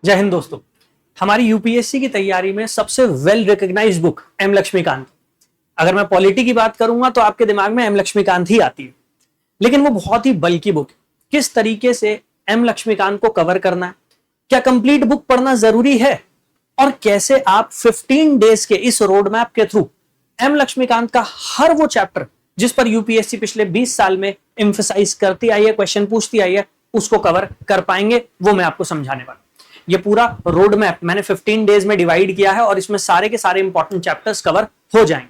जय हिंद दोस्तों। हमारी यूपीएससी की तैयारी में सबसे well recognised book M Laxmikanth. अगर मैं पॉलिटी की बात करूंगा तो आपके दिमाग में एम लक्ष्मीकांत ही आती है, लेकिन वो बहुत ही बल्कि बुक है। किस तरीके से एम लक्ष्मीकांत को कवर करना है, क्या कंप्लीट बुक पढ़ना जरूरी है, और कैसे आप 15 डेज के इस रोड मैप के थ्रू एम लक्ष्मीकांत का हर वो चैप्टर जिस पर यूपीएससी पिछले 20 साल में एम्फसाइज करती आई है, क्वेश्चन पूछती आई है, उसको कवर कर पाएंगे, वो मैं आपको समझाने वाला। ये पूरा रोड मैप मैंने 15 डेज में डिवाइड किया है और इसमें सारे के सारे इंपॉर्टेंट चैप्टर्स कवर हो जाएंगे।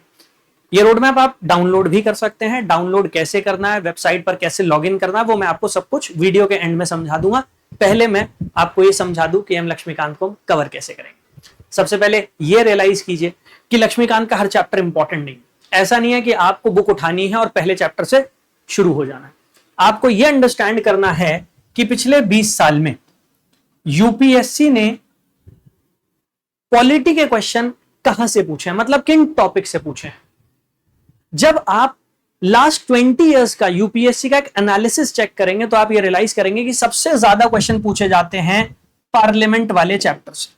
ये रोड मैप आप डाउनलोड भी कर सकते हैं। डाउनलोड कैसे करना है, वेबसाइट पर कैसे लॉगिन करना है, वो मैं आपको सब कुछ वीडियो के एंड में समझा दूंगा। पहले मैं आपको ये समझा दूं कि एम लक्ष्मीकांत को कवर कैसे करेंगे। सबसे पहले ये रियलाइज कीजिए कि लक्ष्मीकांत का हर चैप्टर इंपॉर्टेंट नहीं। ऐसा नहीं है कि आपको बुक उठानी है और पहले चैप्टर से शुरू हो जाना है। आपको यह अंडरस्टैंड करना है कि पिछले 20 साल में यूपीएससी ने पॉलिटी के क्वेश्चन कहां से पूछे हैं, मतलब किन टॉपिक से पूछे हैं। जब आप लास्ट 20 इयर्स का यूपीएससी का एक एनालिसिस चेक करेंगे तो आप ये रियलाइज करेंगे कि सबसे ज्यादा क्वेश्चन पूछे जाते हैं पार्लियामेंट वाले चैप्टर से।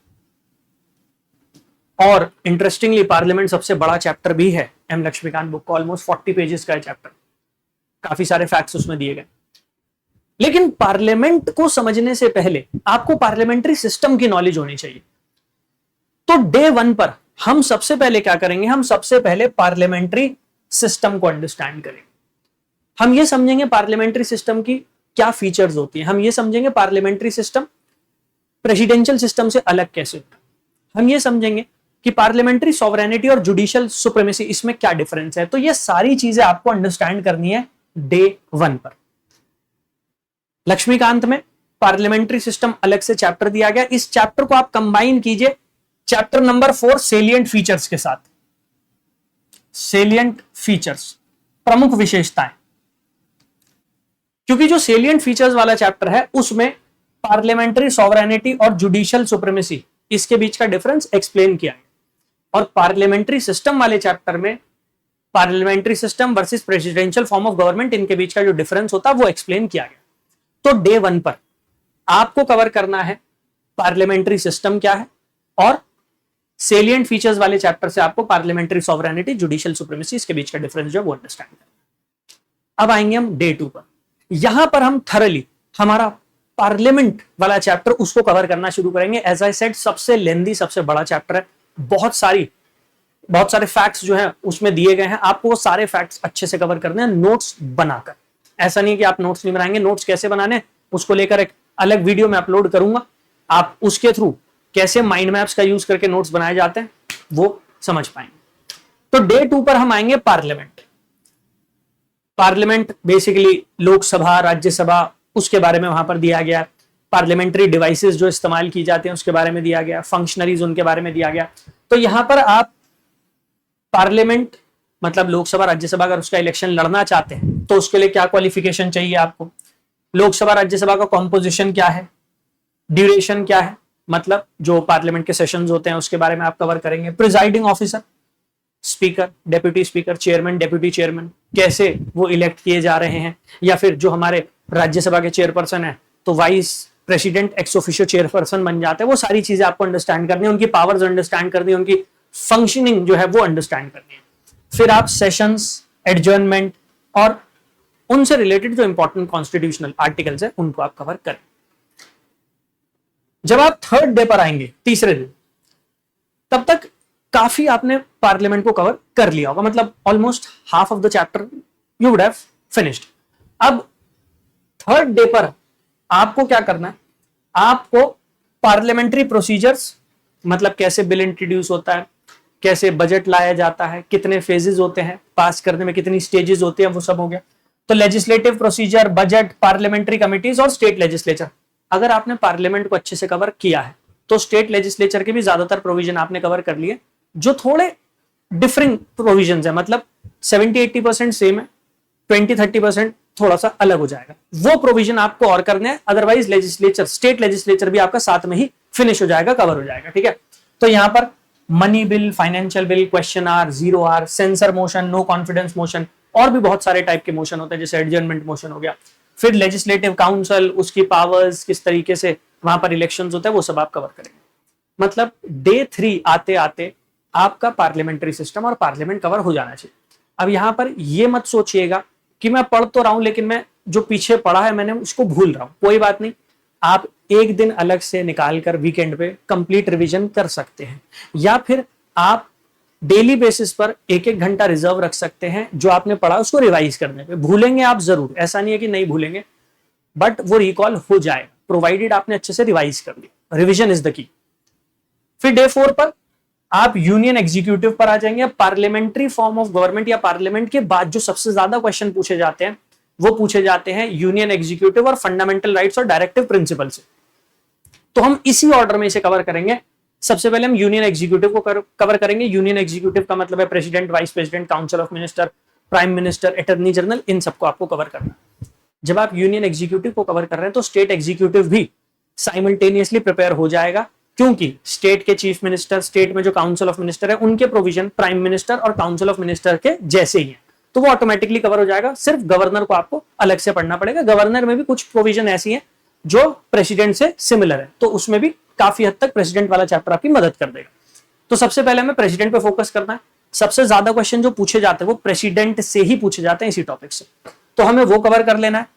और इंटरेस्टिंगली पार्लियामेंट सबसे बड़ा चैप्टर भी है एम लक्ष्मीकांत बुक का, ऑलमोस्ट 40 पेजेस का चैप्टर, काफी सारे फैक्ट्स उसमें दिए गए। लेकिन पार्लियामेंट को समझने से पहले आपको पार्लियामेंट्री सिस्टम की नॉलेज होनी चाहिए। तो डे 1 पर हम सबसे पहले क्या करेंगे, हम सबसे पहले पार्लियामेंट्री सिस्टम को अंडरस्टैंड करेंगे। हम ये समझेंगे पार्लियामेंट्री सिस्टम की क्या फीचर्स होती हैं। हम ये समझेंगे पार्लियामेंट्री सिस्टम प्रेसिडेंशियल सिस्टम से अलग कैसे होता है। हम ये समझेंगे कि पार्लियामेंट्री सॉवरेनिटी और जुडिशियल सुप्रीमेसी इसमें क्या डिफरेंस है। तो ये सारी चीजें आपको अंडरस्टैंड करनी है डे 1 पर। लक्ष्मीकांत में पार्लियामेंट्री सिस्टम अलग से चैप्टर दिया गया। इस चैप्टर को आप कंबाइन कीजिए चैप्टर नंबर 4 सेलिएंट फीचर्स के साथ। सेलिएंट फीचर्स, प्रमुख विशेषताएं, क्योंकि जो सेलिएंट फीचर्स वाला चैप्टर है उसमें पार्लियामेंट्री सॉवरेनिटी और जुडिशियल सुप्रीमेसी इसके बीच का डिफरेंस एक्सप्लेन किया है। और पार्लियामेंट्री सिस्टम वाले चैप्टर में parliamentary system versus presidential form of government, इनके बीच का जो डिफरेंस होता है वो एक्सप्लेन किया गया। तो डे 1 पर आपको कवर करना है पार्लियामेंट्री सिस्टम क्या है, और सेलिएंट फीचर्स वाले चैप्टर से आपको पार्लियामेंट्री सॉवरेनिटी, जुडिशियल सुप्रीमेसी, इसके बीच का डिफरेंस जो वो अंडरस्टैंड करना। अब आएंगे हम डे 2 पर। यहां पर हम थरली हमारा पार्लियामेंट वाला चैप्टर उसको कवर करना शुरू करेंगे। एज आई सेड, सबसे लेंदी, सबसे बड़ा चैप्टर है। बहुत सारे फैक्ट्स जो है उसमें दिए गए हैं। आपको वो सारे फैक्ट्स अच्छे से कवर करने हैं नोट्स बनाकर। ऐसा नहीं कि आप नोट्स नहीं बनाएंगे। नोट्स कैसे बनाने, उसको लेकर एक अलग वीडियो में अपलोड करूंगा। आप उसके थ्रू कैसे माइंड मैप्स का यूज करके नोट्स बनाए जाते हैं वो समझ पाएंगे। तो डे 2 पर हम आएंगे parliament. Parliament basically Lok Sabha, Rajya Sabha, उसके बारे में वहां पर दिया गया। पार्लियामेंट्री डिवाइसेस जो इस्तेमाल की जाते हैं उसके बारे में दिया गया। फंक्शनरीज उनके बारे में दिया गया। तो यहां पर आप पार्लियामेंट मतलब लोकसभा, राज्यसभा, अगर उसका इलेक्शन लड़ना चाहते हैं तो उसके लिए क्या क्वालिफिकेशन चाहिए आपको, लोकसभा राज्यसभा का कॉम्पोजिशन क्या है, ड्यूरेशन क्या है, मतलब जो पार्लियामेंट के सेशंस होते हैं उसके बारे में आप कवर करेंगे। Presiding officer, speaker, deputy speaker, chairman, deputy chairman, कैसे वो इलेक्ट किए जा रहे हैं, या फिर जो हमारे राज्यसभा के चेयरपर्सन है तो vice president ex officio chairperson बन जाते हैं। वो सारी चीजें आपको अंडरस्टैंड करनी है, उनकी पावर्स अंडरस्टैंड करनी है, उनकी फंक्शनिंग जो है वो अंडरस्टैंड करनी है। फिर आप सेशंस, एडजर्नमेंट और उनसे रिलेटेड जो इंपॉर्टेंट कॉन्स्टिट्यूशनल आर्टिकल्स है उनको आप कवर करें। जब आप 3rd डे पर आएंगे, तीसरे दिन, तब तक काफी आपने पार्लियामेंट को कवर कर लिया होगा, मतलब almost half of the chapter you would have finished. अब 3rd डे पर आपको क्या करना है, आपको पार्लियामेंट्री प्रोसीजर्स, मतलब कैसे बिल इंट्रोड्यूस होता है, कैसे बजट लाया जाता है, कितने फेजेस होते हैं, पास करने में कितनी स्टेजेस होती हैं, वो सब हो गया। तो legislative procedure, budget, parliamentary committees और स्टेट लेजिस्लेचर। अगर आपने पार्लियामेंट को अच्छे से कवर किया है तो स्टेट लेजिस्लेचर के भी ज्यादातर प्रोविजन आपने कवर कर लिए। जो थोड़े डिफरिंग प्रोविजन है, मतलब 70-80% सेम है, 20-30% थोड़ा सा अलग हो जाएगा, वो प्रोविजन आपको और करने हैं। अदरवाइज लेजिस्लेचर, स्टेट लेजिस्लेचर भी आपका साथ में ही फिनिश हो जाएगा, कवर हो जाएगा। ठीक है, तो यहां पर money bill, financial bill, question hour, 0 hour, censure motion, no confidence motion, और भी बहुत सारे टाइप के मोशन होते हैं, जैसे एडजर्नमेंट मोशन हो गया। फिर लेजिस्लेटिव काउंसिल, उसकी पावर्स, किस तरीके से वहां पर इलेक्शंस होता है, वो सब आप कवर करेंगे। मतलब डे 3 आते आते आपका पार्लियामेंट्री सिस्टम और पार्लियामेंट कवर हो जाना चाहिए। अब यहां पर ये मत सोचिएगा कि मैं पढ़ तो रहा हूं लेकिन मैं जो पीछे पढ़ा है मैंने उसको भूल रहा हूं। कोई बात नहीं, आप एक दिन अलग से निकालकर वीकेंड पे कंप्लीट रिवीजन कर सकते हैं, या फिर आप डेली बेसिस पर एक एक घंटा रिजर्व रख सकते हैं जो आपने पढ़ा उसको रिवाइज करने पे। भूलेंगे आप जरूर, ऐसा नहीं है कि नहीं भूलेंगे, बट वो रिकॉल हो जाएगा प्रोवाइडेड आपने अच्छे से रिवाइज कर लिया। Revision is the key. फिर डे 4 पर आप यूनियन एग्जीक्यूटिव पर आ जाएंगे। पार्लियामेंट्री फॉर्म ऑफ गवर्नमेंट या पार्लियामेंट के बाद जो सबसे ज्यादा क्वेश्चन पूछे जाते हैं वो पूछे जाते हैं यूनियन एग्जीक्यूटिव और फंडामेंटल राइट्स और डायरेक्टिव प्रिंसिपल से। तो हम इसी ऑर्डर में इसे कवर करेंगे। सबसे पहले हम यूनियन एग्जीक्यूटिव को कवर करेंगे। यूनियन एग्जीक्यूटिव का मतलब है president, vice president, council of minister, prime minister, attorney general, इन सबको आपको कवर करना है। जब आप यूनियन एग्जीक्यूटिव को कवर कर रहे हैं तो स्टेट एग्जीक्यूटिव भी साइमल्टेनियसली प्रिपेयर हो जाएगा, क्योंकि स्टेट के चीफ मिनिस्टर, स्टेट में जो काउंसिल ऑफ मिनिस्टर है उनके प्रोविजन प्राइम मिनिस्टर और काउंसिल ऑफ मिनिस्टर के जैसे ही है, तो वो ऑटोमेटिकली कवर हो जाएगा। सिर्फ गवर्नर को आपको अलग से पढ़ना पड़ेगा। गवर्नर में भी कुछ प्रोविजन ऐसी है जो प्रेसिडेंट से सिमिलर है, तो उसमें भी काफी हद तक प्रेसिडेंट वाला चैप्टर आपकी मदद कर देगा। तो सबसे पहले हमें प्रेसिडेंट पे फोकस करना है। सबसे ज्यादा क्वेश्चन जो पूछे जाते हैं वो प्रेसिडेंट से ही पूछे जाते हैं, इसी टॉपिक से, तो हमें वो कवर कर लेना है।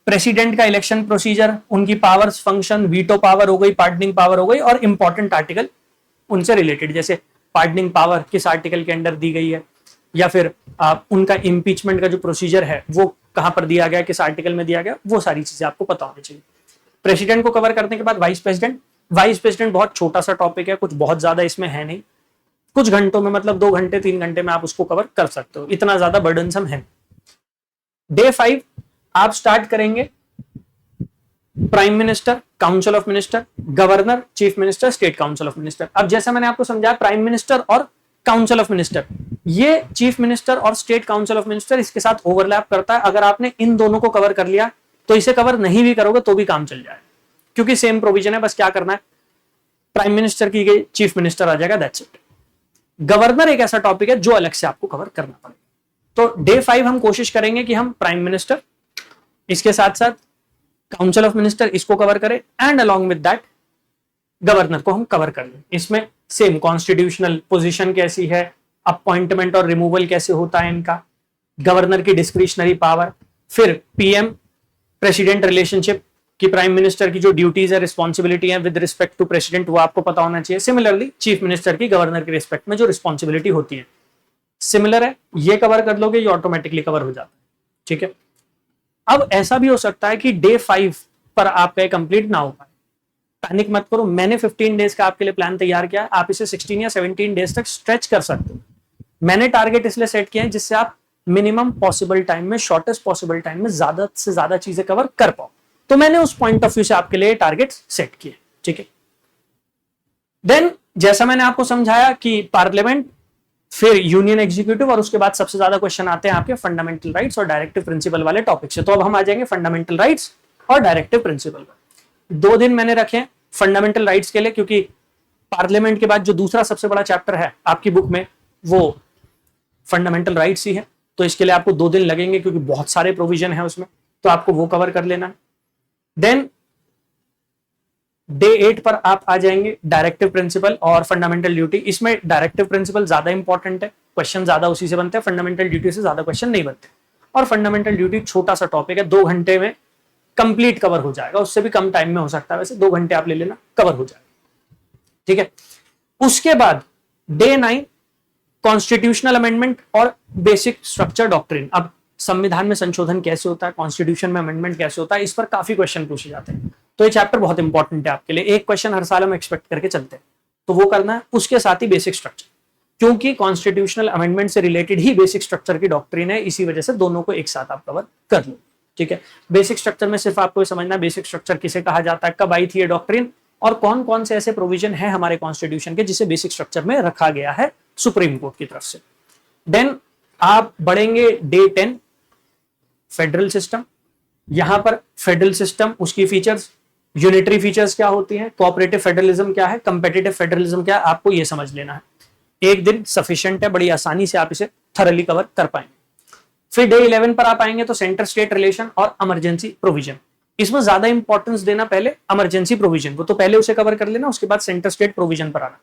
प्रेसिडेंट का इलेक्शन प्रोसीजर, उनकी पावर्स, फंक्शन, वीटो पावर हो गई, पार्डनिंग पावर हो गई, और इंपॉर्टेंट आर्टिकल उनसे रिलेटेड, जैसे पार्डनिंग पावर किस आर्टिकल के अंडर दी गई है, या फिर उनका इम्पीचमेंट का जो प्रोसीजर है वो कहां पर दिया गया, किस आर्टिकल में दिया गया, वो सारी चीजें आपको पता होनी चाहिए। प्रेसिडेंट को कवर करने के बाद वाइस प्रेसिडेंट। वाइस प्रेसिडेंट बहुत छोटा सा टॉपिक है, कुछ बहुत ज्यादा इसमें है नहीं, कुछ घंटों में, मतलब 2 घंटे 3 घंटे में आप उसको कवर कर सकते हो, इतना ज्यादा बर्डनसम है। डे 5 आप स्टार्ट करेंगे prime minister, council of minister, governor, chief minister, state council of minister. अब जैसा मैंने आपको समझाया, प्राइम मिनिस्टर और काउंसिल ऑफ मिनिस्टर, ये चीफ मिनिस्टर और स्टेट काउंसिल ऑफ मिनिस्टर इसके साथ ओवरलैप करता है। अगर आपने इन दोनों को कवर कर लिया तो इसे कवर नहीं भी करोगे तो भी काम चल जाएगा, क्योंकि सेम प्रोविजन है, बस क्या करना है, प्राइम मिनिस्टर की गई, चीफ मिनिस्टर आ जाएगा, दैट्स इट। गवर्नर एक ऐसा टॉपिक है जो अलग से आपको कवर करना पड़ेगा। तो डे 5 हम कोशिश करेंगे कि हम प्राइम मिनिस्टर, इसके साथ साथ काउंसिल ऑफ मिनिस्टर इसको कवर करें, and along with that governor को हम कवर कर लें। इसमें सेम कॉन्स्टिट्यूशनल पोजीशन कैसी है, अपॉइंटमेंट और रिमूवल कैसे होता है इनका, गवर्नर की डिस्क्रिशनरी पावर, फिर पीएम प्रेसिडेंट रिलेशनशिप की प्राइम मिनिस्टर की जो ड्यूटीज है, रिस्पॉन्सिबिलिटी है विद रिस्पेक्ट टू प्रेसिडेंट, वो आपको पता होना चाहिए। सिमिलरली चीफ मिनिस्टर की गवर्नर के रिस्पेक्ट में जो रिस्पॉन्सिबिलिटी होती है, सिमिलर है, ये कवर कर लोगे, ये ऑटोमेटिकली कवर हो जाता है, ठीक है। अब ऐसा भी हो सकता है कि डे 5 पर आपका ये कंप्लीट ना हो पाए, पैनिक मत करो। मैंने 15 डेज का आपके लिए प्लान तैयार किया, आप इसे 16 या 17 डेज तक स्ट्रेच कर सकते हो। मैंने टारगेट इसलिए सेट किया है जिससे आप मिनिमम पॉसिबल टाइम में, शॉर्टेस्ट पॉसिबल टाइम में ज्यादा से ज्यादा चीजें कवर कर पाओ, तो मैंने उस पॉइंट ऑफ व्यू से आपके लिए टारगेट सेट किए, ठीक है। देन जैसा मैंने आपको समझाया कि पार्लियामेंट, फिर यूनियन एग्जीक्यूटिव, और उसके बाद सबसे ज्यादा क्वेश्चन आते हैं आपके फंडामेंटल राइट्स और डायरेक्टिव प्रिंसिपल वाले टॉपिक से। तो अब हम आ जाएंगे फंडामेंटल राइट्स और डायरेक्टिव प्रिंसिपल पर। 2 दिन मैंने रखे हैं फंडामेंटल राइट्स के लिए, क्योंकि पार्लियामेंट के बाद जो दूसरा सबसे बड़ा चैप्टर है आपकी बुक में वो फंडामेंटल राइट्स ही है, तो इसके लिए आपको 2 दिन लगेंगे क्योंकि बहुत सारे प्रोविजन है उसमें, तो आपको वो कवर कर लेना है। देन डे 8 पर आप आ जाएंगे डायरेक्टिव प्रिंसिपल और फंडामेंटल ड्यूटी। इसमें डायरेक्टिव प्रिंसिपल ज्यादा इंपॉर्टेंट है, क्वेश्चन ज्यादा उसी से बनते हैं, फंडामेंटल ड्यूटी से ज्यादा क्वेश्चन नहीं बनते। और फंडामेंटल ड्यूटी छोटा सा टॉपिक है, 2 घंटे में कंप्लीट कवर हो जाएगा, उससे भी कम टाइम में हो सकता है, वैसे 2 घंटे आप ले लेना, कवर हो जाएगा, ठीक है। उसके बाद डे 9 कॉन्स्टिट्यूशनल अमेंडमेंट और बेसिक स्ट्रक्चर डॉक्ट्रिन। अब संविधान में संशोधन कैसे होता है, कॉन्स्टिट्यूशन में अमेंडमेंट कैसे होता है, इस पर काफी क्वेश्चन पूछे जाते हैं, तो ये चैप्टर बहुत इंपॉर्टेंट है आपके लिए। एक क्वेश्चन हर साल हम एक्सपेक्ट करके चलते हैं, तो वो करना है। उसके साथ ही बेसिक स्ट्रक्चर, क्योंकि कॉन्स्टिट्यूशनल अमेंडमेंट से रिलेटेड ही बेसिक स्ट्रक्चर की डॉक्ट्रिन है, इसी वजह से दोनों को एक साथ आप कवर कर लो, ठीक है। बेसिक स्ट्रक्चर में सिर्फ आपको समझना बेसिक स्ट्रक्चर किसे कहा जाता है, कब आई थी ये डॉक्ट्रिन, और कौन कौन से ऐसे प्रोविजन है हमारे कॉन्स्टिट्यूशन के जिसे बेसिक स्ट्रक्चर में रखा गया है सुप्रीम कोर्ट की तरफ से। देन आप बढ़ेंगे डे 10 फेडरल सिस्टम। यहां पर फेडरल सिस्टम, उसकी फीचर्स, यूनिटरी फीचर्स क्या होती हैं, कोऑपरेटिव फेडरलिज्म क्या है, कंपेटिटिव फेडरलिज्म क्या है, आपको ये समझ लेना है। एक दिन सफिशिएंट है, बड़ी आसानी से आप इसे थरली कवर कर पाएंगे। फिर डे 11 पर आप आएंगे तो सेंटर स्टेट रिलेशन और इमरजेंसी प्रोविजन। इसमें ज्यादा इंपॉर्टेंस देना पहले इमरजेंसी प्रोविजन को, तो पहले उसे कवर कर लेना, उसके बाद सेंटर स्टेट प्रोविजन पर आना।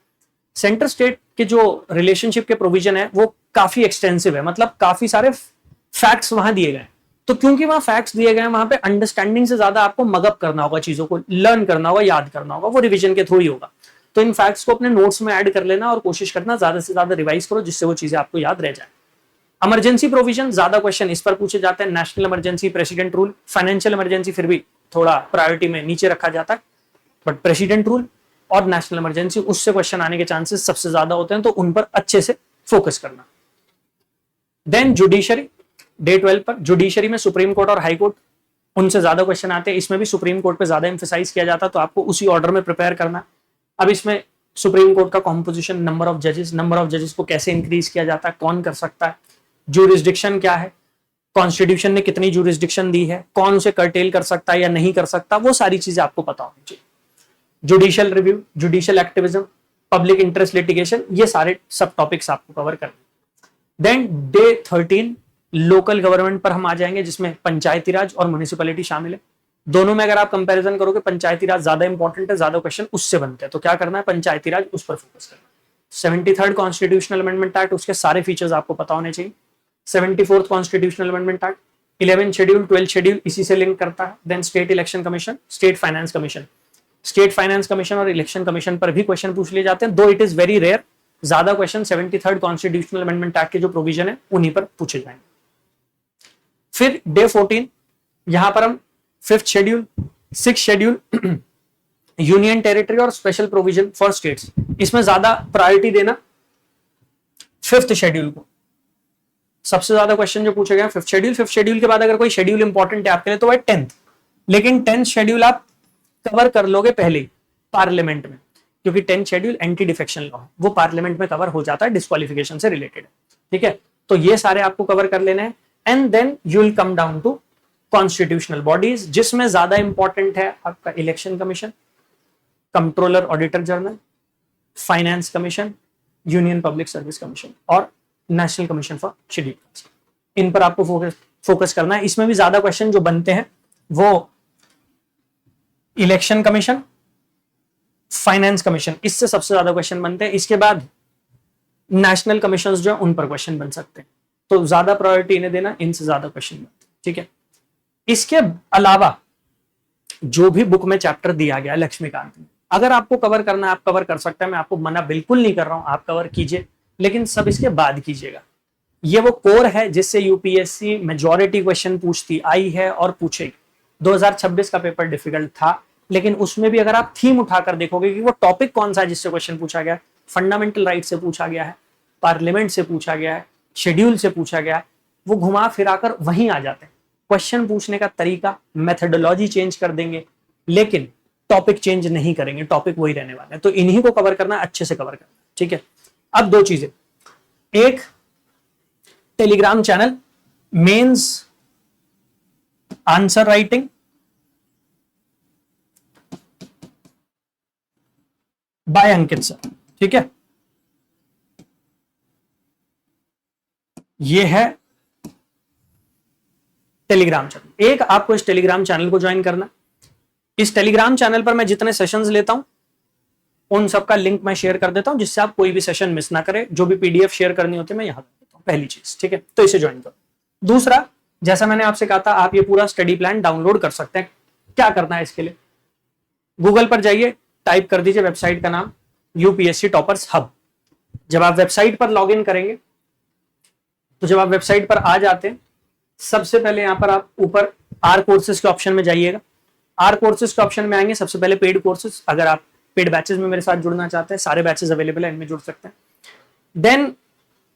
सेंटर स्टेट के जो रिलेशनशिप के प्रोविजन है वो काफी एक्सटेंसिव है, मतलब काफी सारे फैक्ट्स वहां दिए गए। तो क्योंकि वहां फैक्ट्स दिए गए हैं, वहां पे अंडरस्टैंडिंग से ज्यादा आपको मगअप करना होगा, चीजों को लर्न करना होगा, याद करना होगा, वो रिविजन के थ्रू ही होगा। तो इन फैक्ट्स को अपने नोट्स में ऐड कर लेना और कोशिश करना ज्यादा से ज्यादा रिवाइज करो, जिससे वो चीजें आपको याद रह जाए। इमरजेंसी प्रोविजन ज्यादा क्वेश्चन इस पर पूछे जाते हैं, national emergency, president rule. Financial emergency फिर भी थोड़ा प्रायोरिटी में नीचे रखा जाता है, बट प्रेसिडेंट रूल और नेशनल इमरजेंसी उससे क्वेश्चन आने के चांसेस सबसे ज्यादा होते हैं, तो उन पर अच्छे से फोकस करना। देन जुडिशरी, डे 12 पर जुडिशरी में सुप्रीम कोर्ट और हाई कोर्ट, उनसे ज्यादा क्वेश्चन आते हैं। इसमें भी सुप्रीम कोर्ट पे ज्यादा एम्फेसाइज किया जाता है, तो आपको उसी ऑर्डर में प्रिपेयर करना है। अब इसमें सुप्रीम कोर्ट का कॉम्पोजिशन, नंबर ऑफ जजेस को कैसे इंक्रीज किया जाता है, कौन कर सकता है, ज्यूरिसडिक्शन क्या है, कॉन्स्टिट्यूशन ने कितनी ज्यूरिसडिक्शन दी है, कौन उसे कर्टेल कर सकता है या नहीं कर सकता, वो सारी चीजें आपको पता होनी चाहिए। Judicial review, judicial activism, public interest litigation, ये सारे सब टॉपिक्स आपको कवर करने। देन डे 13 लोकल गवर्नमेंट पर हम आ जाएंगे, जिसमें पंचायती राज और म्युनिसिपैलिटी शामिल है। दोनों में अगर आप कंपैरिजन करोगे, पंचायती राज ज्यादा इंपॉर्टेंट है, ज्यादा क्वेश्चन उससे बनते हैं, तो क्या करना है, पंचायती राज उस पर फोकस करना। 73rd कॉन्स्टिट्यूशनल अमेंडमेंट एक्ट, उसके सारे फीचर्स आपको पता होने चाहिए। 74th constitutional amendment act, 11th schedule, 12th schedule इसी से लिंक करता है। Then state election commission, state finance commission, state finance commission और इलेक्शन कमीशन पर भी क्वेश्चन पूछ लिए जाते हैं, though it is very rare. ज्यादा question 73rd constitutional amendment act के जो प्रोविजन है उन्हीं पर पूछे जाएंगे। फिर डे 14, यहां पर हम 5th schedule, 6th schedule, union territory और स्पेशल प्रोविजन फॉर स्टेट्स, इसमें ज्यादा प्रायोरिटी देना 5th शेड्यूल को। सबसे ज्यादा क्वेश्चन जो पूछे गए 5th शेड्यूल। 5th शेड्यूल के बाद अगर कोई शेड्यूल इंपॉर्टेंट है आपके लिए तो वह 10th, लेकिन 10th शेड्यूल आप कवर कर लोगे पहले पार्लियामेंट में, क्योंकि 10th schedule anti defection law है, वो पार्लियामेंट में कवर हो जाता है, डिस्क्वालिफिकेशन से रिलेटेड है। ठीक है, तो ये सारे आपको कवर कर लेने हैं। And then you will come down to constitutional bodies, जिसमें ज्यादा इंपॉर्टेंट है आपका election commission, controller auditor general, finance commission, union public service commission और national commission for scheduled caste. इन पर आपको फोकस करना है। इसमें भी ज्यादा क्वेश्चन जो बनते हैं वो इलेक्शन कमीशन, फाइनेंस कमीशन, इससे सबसे ज्यादा क्वेश्चन बनते हैं। इसके बाद नेशनल कमीशन जो है उन पर क्वेश्चन बन सकते हैं, तो ज्यादा प्रायोरिटी इन्हें देना, इनसे ज्यादा क्वेश्चन बनते हैं। ठीक है, इसके अलावा जो भी बुक में चैप्टर दिया गया लक्ष्मीकांत में, अगर आपको कवर करना है आप कवर कर सकते हैं, मैं आपको मना बिल्कुल नहीं कर रहा हूं, आप कवर कीजिए, लेकिन सब इसके बाद कीजिएगा। ये वो कोर है जिससे यूपीएससी मेजॉरिटी क्वेश्चन पूछती आई है और पूछेगी। 2026 का पेपर डिफिकल्ट था, लेकिन उसमें भी अगर आप थीम उठाकर देखोगे कि वो टॉपिक कौन सा है जिससे क्वेश्चन पूछा गया है, फंडामेंटल राइट से पूछा गया है, पार्लियामेंट से पूछा गया है, शेड्यूल से पूछा गया है, वो घुमा फिराकर वहीं आ जाते हैं। क्वेश्चन पूछने का तरीका, मेथोडोलॉजी चेंज कर देंगे, लेकिन टॉपिक चेंज नहीं करेंगे, टॉपिक वही रहने वाले हैं। तो इन्हीं को कवर करना, अच्छे से कवर करना। ठीक है, अब दो चीजें, एक telegram channel mains answer writing, by Ankit sir. ठीक है, ये है टेलीग्राम चैनल। एक आपको इस टेलीग्राम चैनल को ज्वाइन करना। इस टेलीग्राम चैनल पर मैं जितने सेशंस लेता हूं उन सबका लिंक मैं शेयर कर देता हूं, जिससे आप कोई भी सेशन मिस ना करें। जो भी पीडीएफ शेयर करनी होती है मैं यहां कर देता हूं, पहली चीज। ठीक है, तो इसे ज्वाइन करो। दूसरा, जैसा मैंने आपसे कहा था, आप ये पूरा स्टडी प्लान डाउनलोड कर सकते हैं। क्या करना है इसके लिए, गूगल पर जाइए, टाइप कर दीजिए वेबसाइट का नाम यूपीएससी टॉपर्स हब। जब आप वेबसाइट पर लॉग इन करेंगे, तो जब आप वेबसाइट पर आ जाते हैं, सबसे पहले यहां पर आप ऊपर आर कोर्सेज के ऑप्शन में जाइएगा। आर कोर्सेज के ऑप्शन में आएंगे, सबसे पहले पेड कोर्सेज। अगर आप पेड बैचेस में मेरे साथ जुड़ना चाहते हैं, सारे बैचेस अवेलेबल है, इनमें जुड़ सकते हैं। देन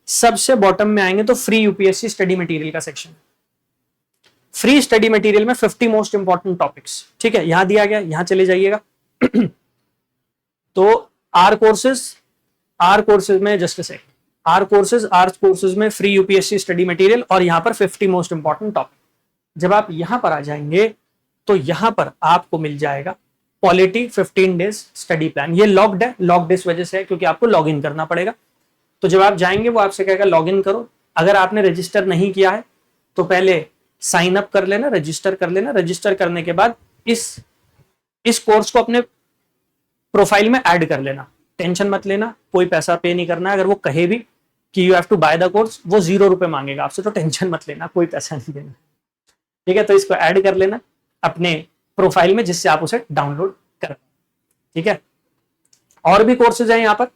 सबसे बॉटम में आएंगे तो फ्री यूपीएससी स्टडी मटेरियल का सेक्शन। फ्री स्टडी मटेरियल में 50 मोस्ट इंपॉर्टेंट टॉपिक्स। ठीक है, यहां दिया गया, यहां चले जाइएगा। तो आर कोर्सेज में जस्ट से आर कोर्सेज में फ्री यूपीएससी स्टडी मटेरियल और यहां पर 50 मोस्ट इंपॉर्टेंट टॉपिक। जब आप यहां पर आ जाएंगे तो यहां पर आपको मिल जाएगा पॉलिटी 15 डेज स्टडी प्लान। ये लॉक्ड है, लॉक्ड इस वजह से है क्योंकि आपको लॉग इन करना पड़ेगा। तो जब आप जाएंगे वो आपसे कहेगा लॉग इन करो। अगर आपने रजिस्टर नहीं किया है तो पहले साइन अप कर लेना, रजिस्टर कर लेना। रजिस्टर करने के बाद इस कोर्स को अपने प्रोफाइल में ऐड कर लेना, टेंशन मत लेना, कोई पैसा पे नहीं करना है। अगर वो कहे भी कि you have to buy the course, वो ₹0 मांगेगा आपसे, तो टेंशन मत लेना, कोई पैसा नहीं देना, ठीक है। तो इसको ऐड कर लेना अपने प्रोफाइल में, जिससे आप उसे डाउनलोड कर, ठीक है। और भी कोर्सेज हैं यहाँ पर,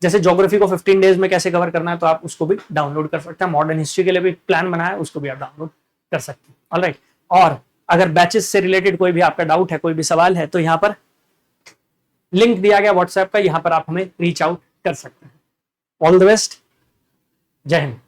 जैसे ज्योग्राफी को 15 डेज में कैसे कवर करना है, तो आप उसको भी डाउनलोड कर सकते हैं। मॉडर्न हिस्ट्री के लिए भी प्लान बना है, उसको भी आप डाउनलोड कर सकते हैं। ऑलराइट, और अगर बैचेस से रिलेटेड कोई भी आपका डाउट है, कोई भी सवाल है, तो यहाँ पर लिंक दिया गया व्हाट्सएप का, यहाँ पर आप हमें रीच आउट कर सकते हैं। ऑल द बेस्ट, जय हिंद।